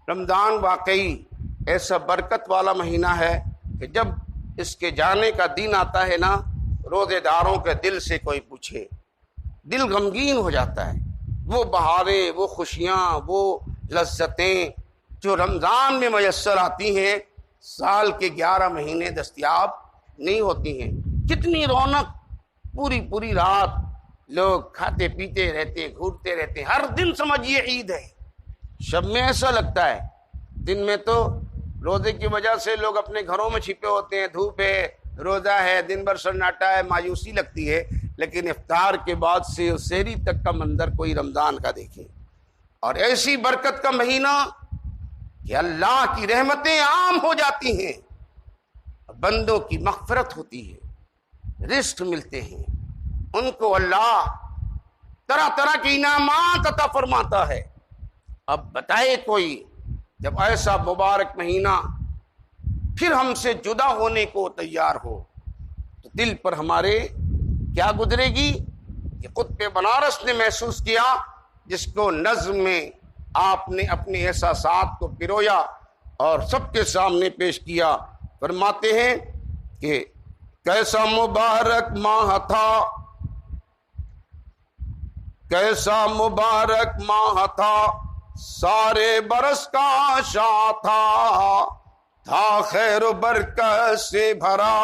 رمضان واقعی ایسا برکت والا مہینہ ہے کہ جب اس کے جانے کا دن آتا ہے نا، روزے داروں کے دل سے کوئی پوچھے دل غمگین ہو جاتا ہے۔ وہ بہاریں، وہ خوشیاں، وہ لذتیں جو رمضان میں میسر آتی ہیں سال کے 11 مہینے دستیاب نہیں ہوتی ہیں۔ کتنی رونق، پوری پوری رات لوگ کھاتے پیتے رہتے ہیں، گھومتے رہتے ہیں، ہر دن سمجھیے عید ہے۔ شب میں ایسا لگتا ہے، دن میں تو روزے کی وجہ سے لوگ اپنے گھروں میں چھپے ہوتے ہیں، دھوپ ہے، روزہ ہے، دن بھر سناٹا ہے، مایوسی لگتی ہے، لیکن افطار کے بعد سے سحری تک کا منظر کوئی رمضان کا دیکھے۔ اور ایسی برکت کا مہینہ کہ اللہ کی رحمتیں عام ہو جاتی ہیں، بندوں کی مغفرت ہوتی ہے، رزق ملتے ہیں، ان کو اللہ طرح طرح کے انعامات عطا فرماتا ہے۔ اب بتائے کوئی جب ایسا مبارک مہینہ پھر ہم سے جدا ہونے کو تیار ہو تو دل پر ہمارے کیا گزرے گی؟ یہ قطب بنارس نے محسوس کیا، جس کو نظم میں آپ نے اپنے احساسات کو پرویا اور سب کے سامنے پیش کیا۔ فرماتے ہیں کہ کیسا مبارک ماہ تھا، کیسا مبارک ماہ تھا، سارے برس کا شاہ تھا خیر و برکت سے بھرا،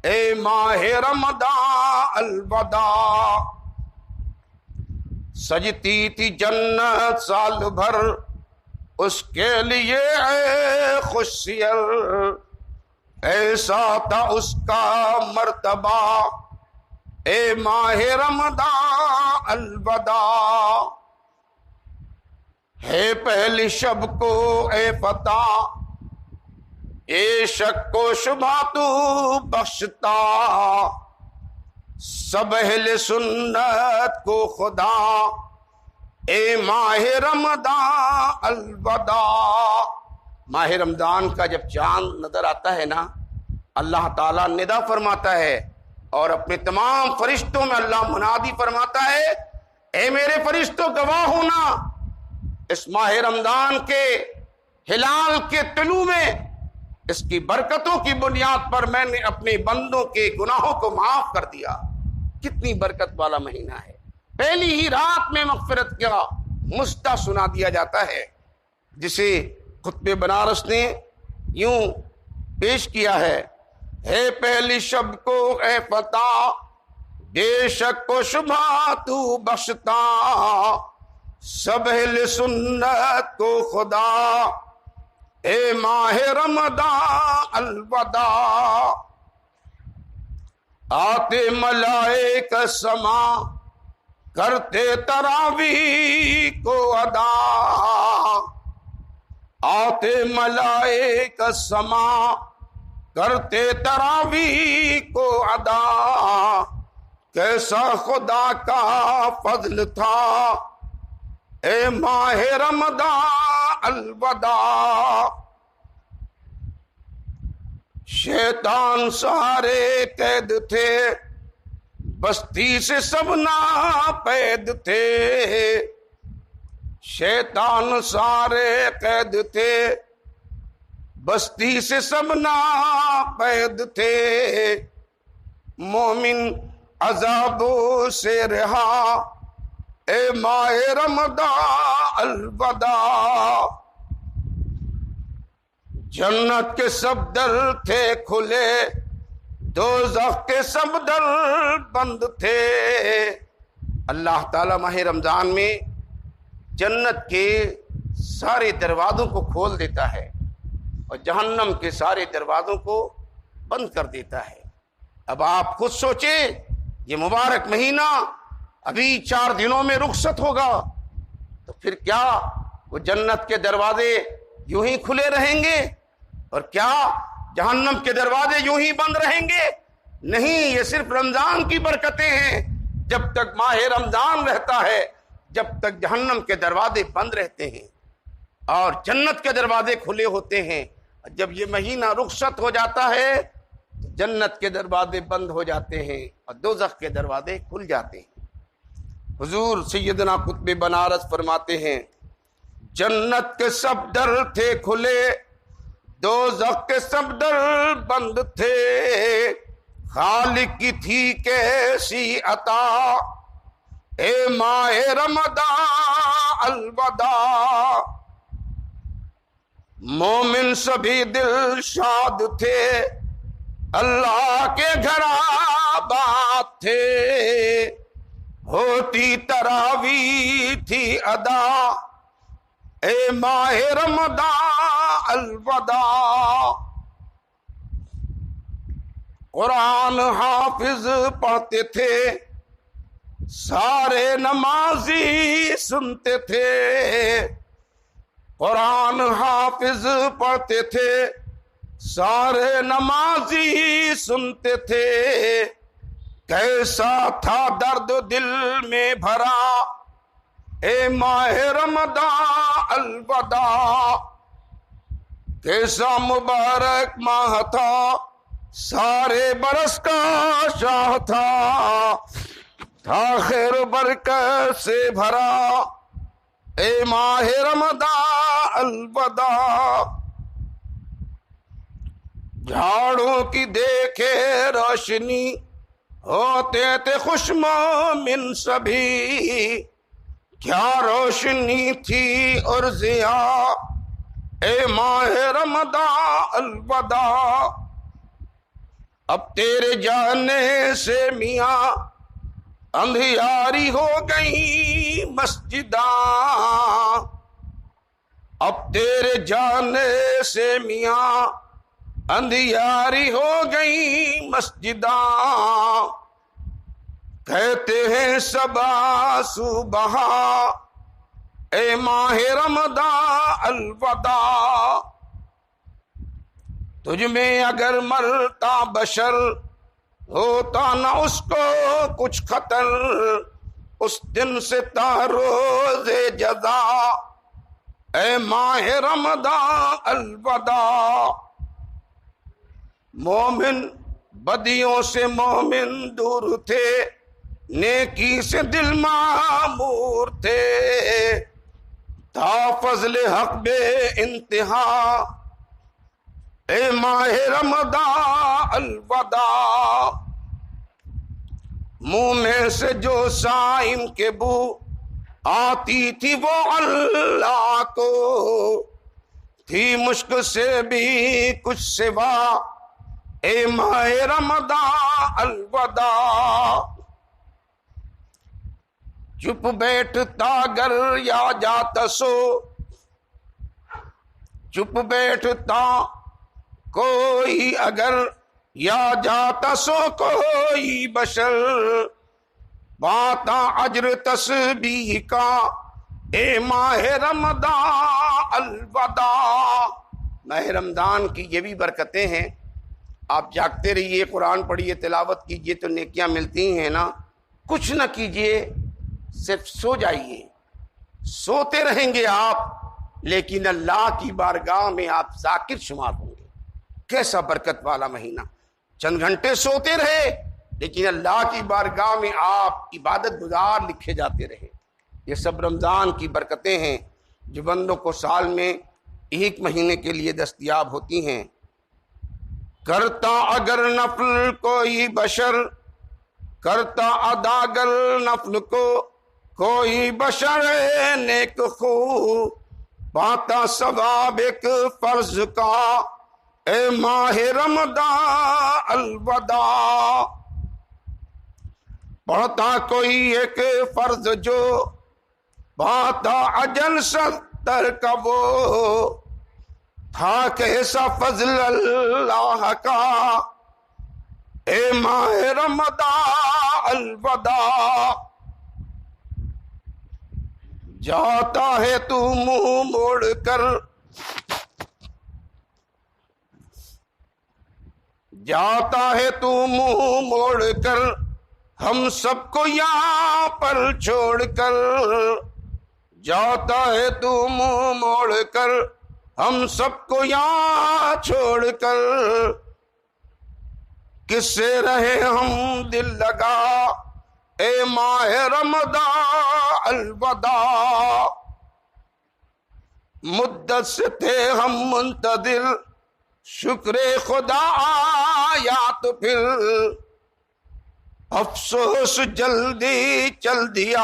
اے ماہ رمضان الوداع۔ سجتی تھی جنت سال بھر اس کے لیے اے خوشیل، ایسا تھا اس کا مرتبہ، اے ماہ رمضان الوداع۔ ہے پہلی شب کو اے فتح، اے شک و شبہ تو بخشتا، سب اہل سنت کو خدا، اے ماہ رمضان الوداع۔ ماہ رمضان کا جب چاند نظر آتا ہے نا، اللہ تعالیٰ ندا فرماتا ہے اور اپنے تمام فرشتوں میں اللہ منادی فرماتا ہے، اے میرے فرشتوں گواہ ہونا، اس ماہ رمضان کے ہلال کے طلوع میں اس کی برکتوں کی بنیاد پر میں نے اپنے بندوں کے گناہوں کو معاف کر دیا۔ کتنی برکت والا مہینہ ہے۔ پہلی ہی رات میں مغفرت کا مستہ سنا دیا جاتا ہے، جسے قطب بنارس نے یوں پیش کیا ہے، پہلی شب کو اے فتح، بے شک و شبہ تو بخشتا، سب اہل سنت کو خدا، اے ماہ رمضان الوداع۔ آتے ملائکہ سما کرتے تراویح کو ادا، آتے ملائکہ سما کرتے تراویح کو ادا، کیسا خدا کا فضل تھا، اے ماہ رمضان الوداع۔ شیطان سارے قید تھے، بستی سے سب ناپید تھے، شیطان سارے قید تھے، بستی سے سب ناپید تھے، مومن عذابوں سے رہا، اے ماہ رمضان الوداع۔ جنت کے سب در تھے کھلے، دوزخ کے سب در بند تھے۔ اللہ تعالی ماہ رمضان میں جنت کے سارے دروازوں کو کھول دیتا ہے اور جہنم کے سارے دروازوں کو بند کر دیتا ہے۔ اب آپ خود سوچیں، یہ مبارک مہینہ ابھی 4 دنوں میں رخصت ہوگا، تو پھر کیا وہ جنت کے دروازے یوں ہی کھلے رہیں گے اور کیا جہنم کے دروازے یوں ہی بند رہیں گے؟ نہیں، یہ صرف رمضان کی برکتیں ہیں۔ جب تک ماہ رمضان رہتا ہے، جب تک جہنم کے دروازے بند رہتے ہیں اور جنت کے دروازے کھلے ہوتے ہیں۔ جب یہ مہینہ رخصت ہو جاتا ہے تو جنت کے دروازے بند ہو جاتے ہیں اور دوزخ کے دروازے کھل جاتے ہیں۔ حضور سیدنا قطب بنارس فرماتے ہیں، جنت کے سب در تھے کھلے، دوزخ کے سب در بند تھے، خالق کی تھی کیسی عطا، اے ماہ رمضان الوداع۔ مومن سبھی دل شاد تھے، اللہ کے گھر آباد تھے، ہوتی تراویح تھی ادا، اے ماہ رمضان الوداع۔ قرآن حافظ پڑھتے تھے، سارے نمازی سنتے تھے، قرآن حافظ پڑھتے تھے، سارے نمازی سنتے تھے، کیسا تھا درد دل میں بھرا، اے ماہ رمضان الوداع۔ کیسا مبارک ماہ تھا، سارے برس کا شاہ تھا خیر و برکت سے بھرا، اے ماہ رمضان الوداع۔ جھاڑوں کی دیکھے روشنی، ہوتے تھے خوش مومن سبھی، کیا روشنی تھی اور ضیاء، اے ماہ رمضان الوداع۔ اب تیرے جانے سے میاں اندھیاری ہو گئی مسجداں، اب تیرے جانے سے میاں اندھیاری ہو گئی مسجداں، کہتے ہیں صبح صبح، اے ماہ رمضان الوداع۔ تجھ میں اگر مرتا بشر، ہوتا نہ اس کو کچھ خطر، اس دن سے تا روز جزا، اے ماہ رمضان الوداع۔ مومن بدیوں سے مومن دور تھے، نیکی سے دل معمور تھے، تھا فضل حق بے انتہا، اے ماہ رمضان الوداع۔ منہ میں سے جو صائم کے بو آتی تھی وہ اللہ کو، تھی مشک سے بھی کچھ سوا، اے ماہ رمضان الوداع۔ چپ بیٹھتا گر یا جاتا سو، چپ بیٹھتا کوئی اگر یا جاتا سو کوئی بشر، پاتا اجر تسبیح کا، اے ماہ رمضان الوداع۔ ماہ رمضان کی یہ بھی برکتیں ہیں، آپ جاگتے رہیے، قرآن پڑھیے، تلاوت کیجئے تو نیکیاں ملتی ہیں نا، کچھ نہ کیجئے، صرف سو جائیے، سوتے رہیں گے آپ، لیکن اللہ کی بارگاہ میں آپ ذاکر شمار ہوں گے۔ کیسا برکت والا مہینہ، چند گھنٹے سوتے رہے لیکن اللہ کی بارگاہ میں آپ عبادت گزار لکھے جاتے رہے۔ یہ سب رمضان کی برکتیں ہیں جو بندوں کو سال میں ایک مہینے کے لیے دستیاب ہوتی ہیں۔ کرتا اگر نفل کوئی بشر، کرتا ادا گر نفل کو کوئی بشر نیک خو، پاتا ثواب ایک فرض کا، اے ماہ رمضان الوداع۔ پڑھتا کوئی ایک فرض جو پاتا اجر 70 کا، وہ تھا کیسا فضل اللہ کا، اے ماہ رمضان الوداع۔ جاتا ہے تو منہ موڑ کر، جاتا ہے تو منہ موڑ کر، ہم سب کو یہاں پر چھوڑ کر، جاتا ہے تو منہ موڑ کر، ہم سب کو یہاں چھوڑ کر، کس سے رہے ہم دل لگا، اے ماہ رمضان الوداع۔ مدت سے تھے ہم منتظر شکر خدا آیا تو پھر افسوس جلدی چل دیا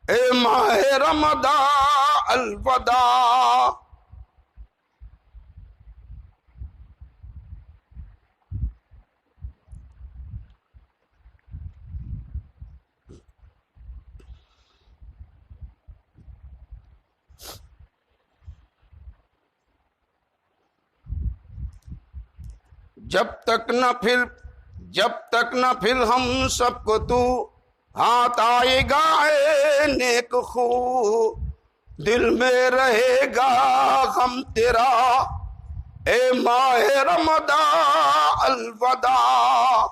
اے ماہ رمضان الوداع. جب تک نہ پھر ہم سب کو تو ہاتھ آئے گا اے نیک خو دل میں رہے گا غم تیرا اے ماہ رمضان الوداع.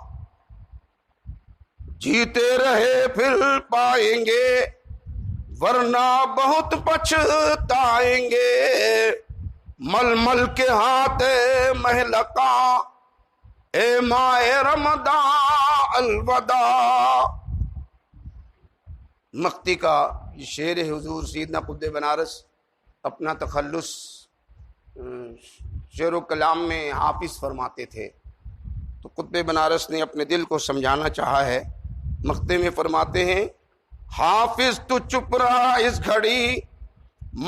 جیتے رہے پھر پائیں گے ورنہ بہت پچھتائیں گے مل مل کے ہاتھ مہلکا اے ماہ رمضان الوداع. مقتی کا یہ شعر حضور سیدنا قطب بنارس اپنا تخلص شعر و کلام میں حافظ فرماتے تھے. تو قطب بنارس نے اپنے دل کو سمجھانا چاہا ہے. مقتے میں فرماتے ہیں حافظ تو چپ رہا اس گھڑی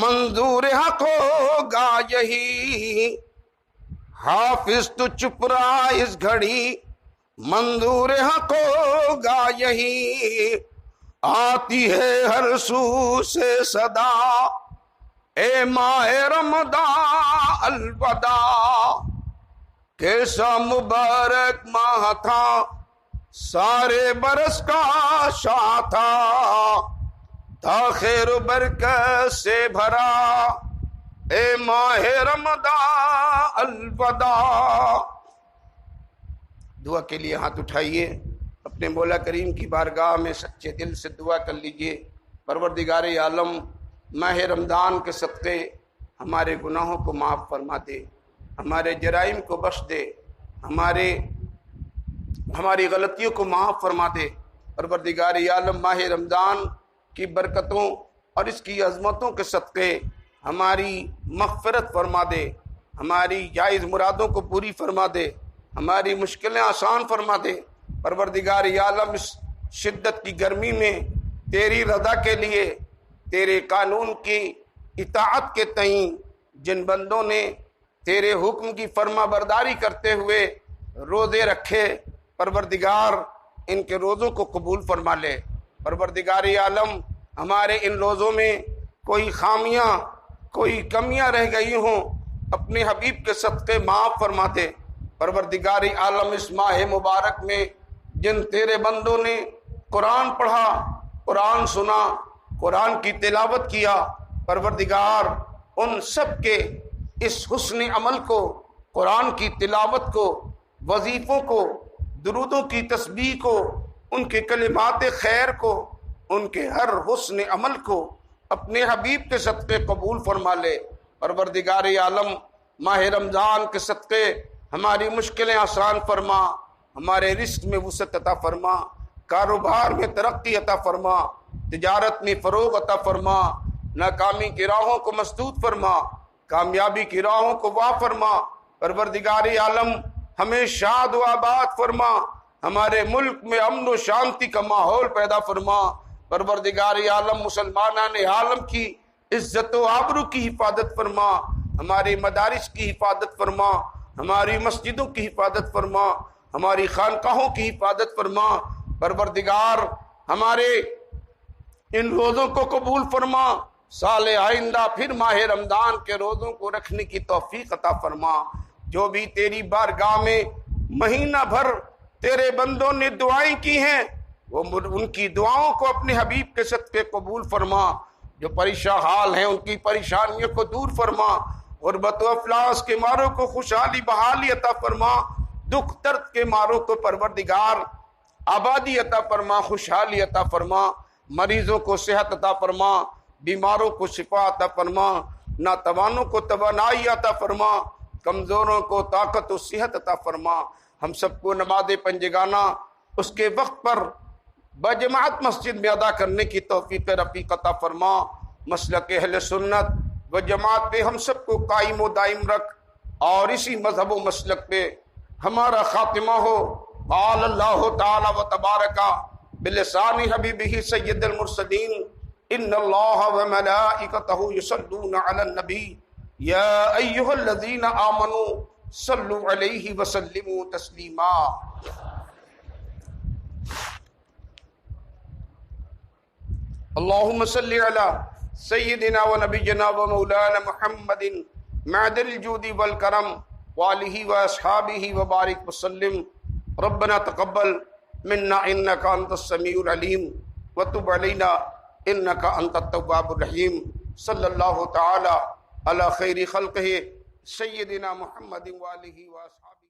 منظور حق ہوگا یہی. حافظ تو چپ رہا اس گھڑی منظور حق ہوگا یہی. آتی ہے ہر سو سے صدا اے ماہ رمضان الوداع. کیسا مبارک ماہ تھا سارے برس کا شاہ تھا خیر و برکت سے بھرا اے ماہ رمضان الوداع. دعا کے لیے ہاتھ اٹھائیے, اپنے مولا کریم کی بارگاہ میں سچے دل سے دعا کر لیجئے. پروردگار عالم ماہ رمضان کے صدقے ہمارے گناہوں کو معاف فرما دے, ہمارے جرائم کو بخش دے, ہماری غلطیوں کو معاف فرما دے. پروردگار عالم ماہ رمضان کی برکتوں اور اس کی عظمتوں کے صدقے ہماری مغفرت فرما دے, ہماری جائز مرادوں کو پوری فرما دے, ہماری مشکلیں آسان فرما دے. پروردگار عالم اس شدت کی گرمی میں تیری رضا کے لیے, تیرے قانون کی اطاعت کے تئیں جن بندوں نے تیرے حکم کی فرما برداری کرتے ہوئے روزے رکھے, پروردگار ان کے روزوں کو قبول فرما لے. پروردگار عالم ہمارے ان روزوں میں کوئی خامیاں کوئی کمیاں رہ گئی ہوں اپنے حبیب کے صدقے معاف فرما دے. پروردگار عالم اس ماہ مبارک میں جن تیرے بندوں نے قرآن پڑھا, قرآن سنا, قرآن کی تلاوت کیا, پروردگار ان سب کے اس حسن عمل کو, قرآن کی تلاوت کو, وظیفوں کو, درودوں کی تسبیح کو, ان کے کلمات خیر کو, ان کے ہر حسن عمل کو اپنے حبیب کے صدقے قبول فرما لے. پروردگار عالم ماہ رمضان کے صدقے ہماری مشکلیں آسان فرما, ہمارے رزق میں وسعت عطا فرما, کاروبار میں ترقی عطا فرما, تجارت میں فروغ عطا فرما, ناکامی کی راہوں کو مسدود فرما, کامیابی کی راہوں کو واہ فرما. پروردگار عالم ہمیں شاد و آباد فرما, ہمارے ملک میں امن و شانتی کا ماحول پیدا فرما. پروردگار عالم مسلمانان عالم کی عزت و آبرو کی حفاظت فرما, ہماری مدارس کی حفاظت فرما, ہماری مسجدوں کی حفاظت فرما, ہماری خانقاہوں کی حفاظت فرما. پروردگار ہمارے ان روزوں کو قبول فرما, سال آئندہ پھر ماہ رمضان کے روزوں کو رکھنے کی توفیق عطا فرما. جو بھی تیری بارگاہ میں مہینہ بھر تیرے بندوں نے دعائیں کی ہیں وہ ان کی دعاؤں کو اپنے حبیب کے صدقے قبول فرما. جو پریشان حال ہیں ان کی پریشانیوں کو دور فرما, غربت و افلاس کے ماروں کو خوشحالی بحالی عطا فرما, دکھ درد کے ماروں کو پروردگار آبادی عطا فرما, خوشحالی عطا فرما, مریضوں کو صحت عطا فرما, بیماروں کو شفا عطا فرما, ناتوانوں کو توانائی عطا فرما, کمزوروں کو طاقت و صحت عطا فرما. ہم سب کو نماز پنجگانہ اس کے وقت پر بجماعت مسجد میں ادا کرنے کی توفیق رفیق عطا فرما. مسلک اہل سنت و جماعت پہ ہم سب کو قائم و دائم رکھ، اور اسی مذہب و مسلک پہ ہمارا خاتمہ ہو۔ قال اللہ تعالی و تبارک بلسان حبیبہ سید المرسلین ان اللہ و ملائکتہ یصلون علی النبی یا ایھا الذین آمنوا صلوا علیہ وسلموا تسلیما۔ اللہم صلی علی سیدنا و نبینا و مولانا محمد معدن الجود والکرم وآلہ و اصحابہ وبارک وسلم۔ ربنا تقبل منا انک انت السمیع العلیم وتب علینا انک انت التواب الرحیم۔ صلی اللہ تعالی علی خیر خلقہ سیدنا محمد وآلہ و اصحابہ۔